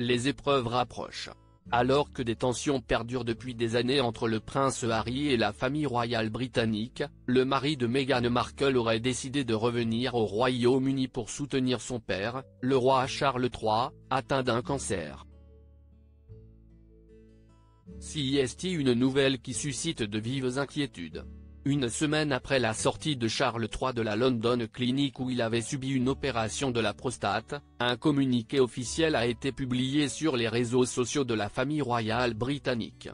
les épreuves rapprochent. Alors que des tensions perdurent depuis des années entre le prince Harry et la famille royale britannique, le mari de Meghan Markle aurait décidé de revenir au Royaume-Uni pour soutenir son père, le roi Charles III, atteint d'un cancer. C'est une nouvelle qui suscite de vives inquiétudes. Une semaine après la sortie de Charles III de la London Clinic où il avait subi une opération de la prostate, un communiqué officiel a été publié sur les réseaux sociaux de la famille royale britannique.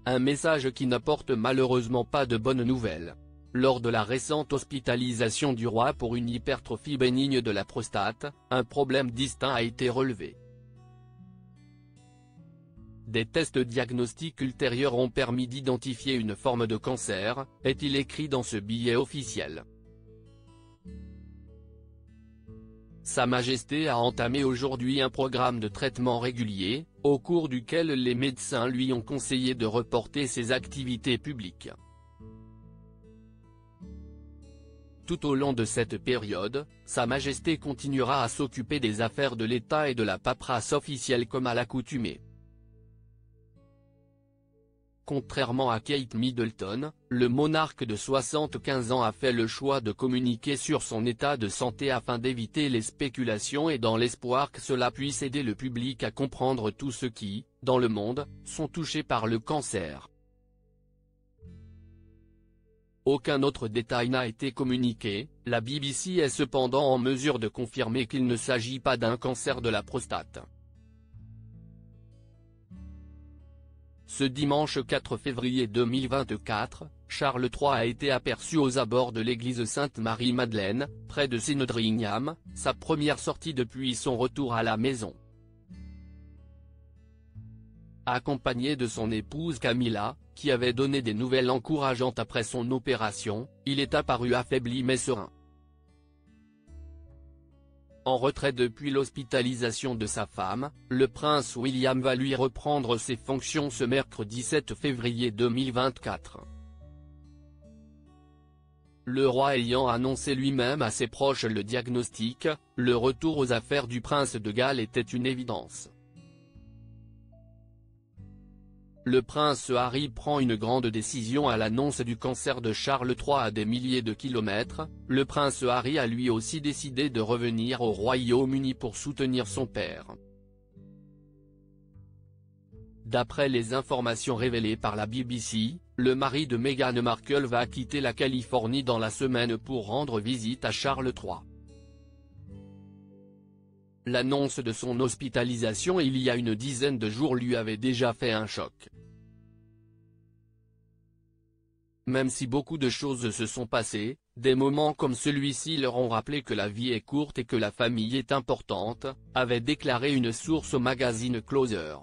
Un message qui n'apporte malheureusement pas de bonnes nouvelles. Lors de la récente hospitalisation du roi pour une hypertrophie bénigne de la prostate, un problème distinct a été relevé. Des tests diagnostiques ultérieurs ont permis d'identifier une forme de cancer, est-il écrit dans ce billet officiel. Sa Majesté a entamé aujourd'hui un programme de traitement régulier, au cours duquel les médecins lui ont conseillé de reporter ses activités publiques. Tout au long de cette période, Sa Majesté continuera à s'occuper des affaires de l'État et de la paperasse officielle comme à l'accoutumée. Contrairement à Kate Middleton, le monarque de 75 ans a fait le choix de communiquer sur son état de santé afin d'éviter les spéculations et dans l'espoir que cela puisse aider le public à comprendre tous ceux qui, dans le monde, sont touchés par le cancer. Aucun autre détail n'a été communiqué, la BBC est cependant en mesure de confirmer qu'il ne s'agit pas d'un cancer de la prostate. Ce dimanche 4 février 2024, Charles III a été aperçu aux abords de l'église Sainte-Marie-Madeleine, près de Sandringham, sa première sortie depuis son retour à la maison. Accompagné de son épouse Camilla, qui avait donné des nouvelles encourageantes après son opération, il est apparu affaibli mais serein. En retrait depuis l'hospitalisation de sa femme, le prince William va lui reprendre ses fonctions ce mercredi 7 février 2024. Le roi ayant annoncé lui-même à ses proches le diagnostic, le retour aux affaires du prince de Galles était une évidence. Le prince Harry prend une grande décision à l'annonce du cancer de Charles III à des milliers de kilomètres. Le prince Harry a lui aussi décidé de revenir au Royaume-Uni pour soutenir son père. D'après les informations révélées par la BBC, le mari de Meghan Markle va quitter la Californie dans la semaine pour rendre visite à Charles III. L'annonce de son hospitalisation il y a une dizaine de jours lui avait déjà fait un choc. Même si beaucoup de choses se sont passées, des moments comme celui-ci leur ont rappelé que la vie est courte et que la famille est importante, avait déclaré une source au magazine Closer.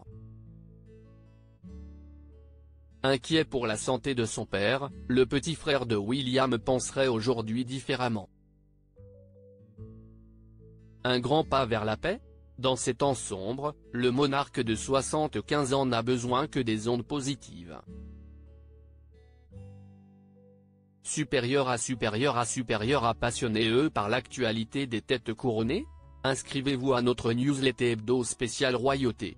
Inquiet pour la santé de son père, le petit frère de William penserait aujourd'hui différemment. Un grand pas vers la paix ? Dans ces temps sombres, le monarque de 75 ans n'a besoin que des ondes positives. Supérieur à passionné par l'actualité des têtes couronnées ? Inscrivez-vous à notre newsletter hebdo spécial royauté.